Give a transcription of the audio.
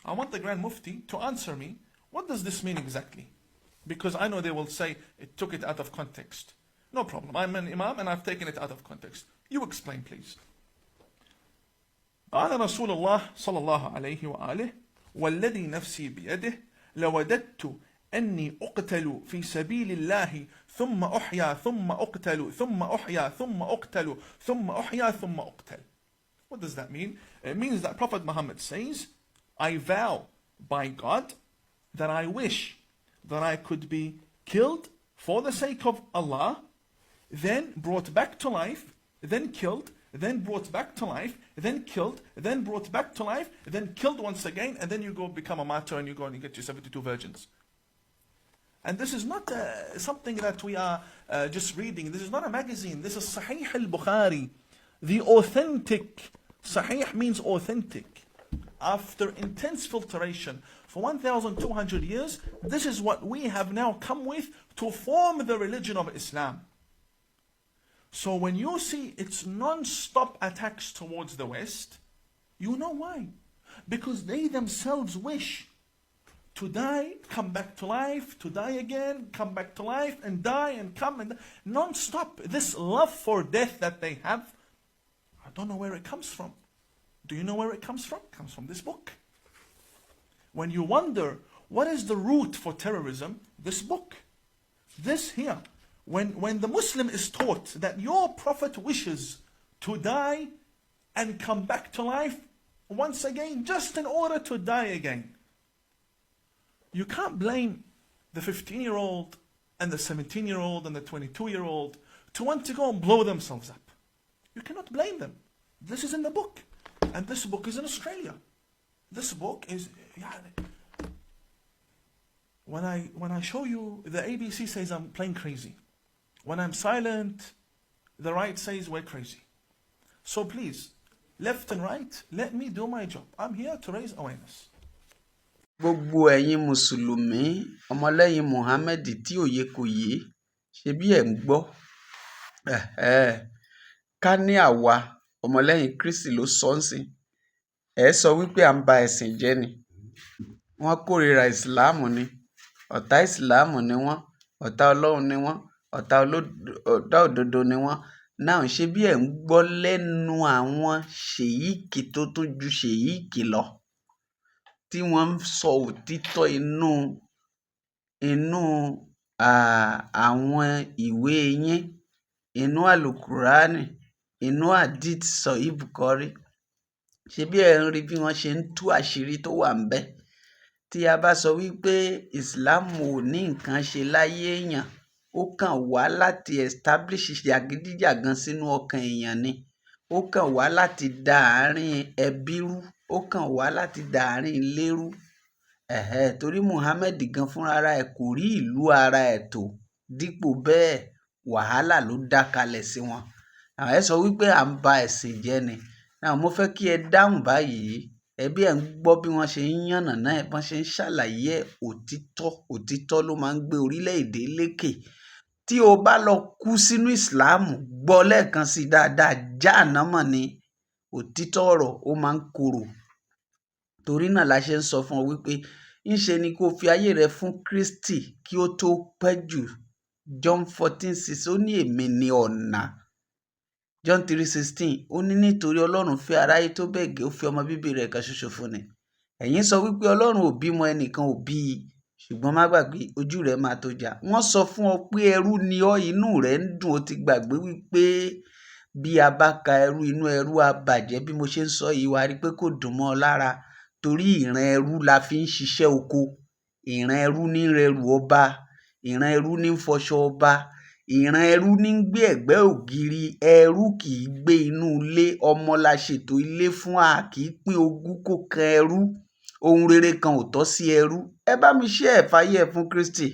I want the Grand Mufti to answer me, what does this mean exactly? Because I know they will say it took it out of context. No problem. I'm an Imam and I've taken it out of context. You explain, please. قال رسول الله صلى الله عليه وآله والذي نفسي بيده لوددت أني أقتل في سبيل الله ثم أحيا ثم أقتل ثم أحيا ثم أقتل ثم أحيا ثم أقتل. What does that mean? It means that Prophet Muhammad says, I vow by God that I wish that I could be killed for the sake of Allah, then brought back to life, then killed, then brought back to life, then killed, then brought back to life, then killed once again, and then you go become a martyr and you go and you get your 72 virgins. And this is not something that we are just reading. This is not a magazine. This is Sahih al-Bukhari. The authentic. Sahih means authentic. After intense filtration for 1,200 years, this is what we have now come with to form the religion of Islam. So when you see its non-stop attacks towards the West, you know why. Because they themselves wish to die, come back to life, to die again, come back to life, and die and come and non-stop. This love for death that they have, I don't know where it comes from. Do you know where it comes from? It comes from this book. When you wonder, what is the root for terrorism? This book. This here. When the Muslim is taught that your Prophet wishes to die and come back to life once again, just in order to die again, you can't blame the 15-year-old and the 17-year-old and the 22-year-old to want to go and blow themselves up. You cannot blame them. This is in the book. And this book is in Australia. This book is... When I show you, the ABC says I'm playing crazy. When I'm silent, the right says we're crazy. So please, left and right, let me do my job. I'm here to raise awareness. Gbogbo ẹ̀yin Mùsùlùmí ọmọlẹ́yìn Muhammad tí òye kò yé ṣe bí ẹ̀ ń gbọ́ ká ní àwa ọmọlẹ́yìn Kristi ló sọ ń sìn ẹ̀ sọ wípé à ń ba ẹ̀sìn jẹ́ ni wọ́n kórìíra ìsìláàmù ni ọ̀tá ìsìláàmù ni wọ́n ọ̀tá Ọlọ́run ni wọ́n ọ̀tá òdodo ni wọ́n náà ṣe bí ẹ̀ ń gbọ́ lẹ́nu àwọn ṣèyíkì tó tún ju ṣèyíkì lọ tí wọ́n ń sọ òtítọ́ inú àwọn ìwé yín inú àlùkùránì inú hadith Sahih Bukhari ṣe bí ẹ̀ ń rí bí wọ́n ṣe ń tú àṣírí tó wà ń bẹ̀ tí a bá sọ wípé Islam ò ní nǹkan ṣe láyé èèyàn ó kàn wá láti establish jàgídíjàgan sínú ọkàn èèyàn ni ó kàn wá láti da àárín ẹbí rú ó kàn wá láti da àárín ilé rú torí Muhammad gan fúnra ẹ̀ kò rí ìlú ara ẹ̀ tò dípò bẹ́ẹ̀ wàhálà ló dá kalẹ̀ sí wọn àwọn ẹ̀ sọ wípé à ń ba ẹ̀sìn jẹ́ ni náà mo fẹ́ kí ẹ dáhùn báyìí ẹbí ẹ̀ ń gbọ́ bí wọ́n ṣe ń yànnàná ẹ̀ bọ́n ṣe ń ṣàlàyé òtítọ́ ló máa ń gbé orílẹ̀-èdè lékè tí o bá lọ kú sínú ìsìláàmù gbọ́ lẹ́ẹ̀kan sí dáadáa jáànámọ̀ ni òtítọ́ ọ̀rọ̀ ó máa ń korò torí náà la ṣe ń sọ fún ọ wípé ńṣe ni kó fi ayé rẹ fún Kristi kí ó tó pẹ́ jù John 14:6 ó ní èmi ni ọ̀nà John 3:16 ó ní nítorí Ọlọ́run fẹ́ aráyé tó bẹ́ẹ̀ gẹ́ ó fi ọmọ bíbí rẹ̀ kan ṣoṣo fún ni ẹ̀yin sọ wípé Ọlọ́run ò bímọ ẹnìkan ò bí i ṣùgbọ́n má gbàgbé ojú rẹ̀ máa tó jà wọ́n sọ fún ọ pé ẹrú ni ọ́ inú rẹ̀ ń dùn ó ti gbàgbé wípé bí a bá ka ẹrú inú ẹrú á bàjẹ́ bí mo ṣe ń sọ yìí wá rí pé kò dùn mọ́ ọ lára torí ìran ẹrú la fi ń ṣiṣẹ́ oko ìran ẹrú ní rẹrù ọba ìran ẹrú ní fọṣọ ọba ìran ẹrú ní gbé ẹ̀gbẹ́ ògiri ẹrú kì í gbé inú ilé ọmọ la ṣètò ilé fún a kì í pín ogún kó kan ẹrú ohun rere kan ò tọ́ sí ẹrú ẹ bá mi ṣe ẹ̀fáyé ẹ̀ fún Kristi.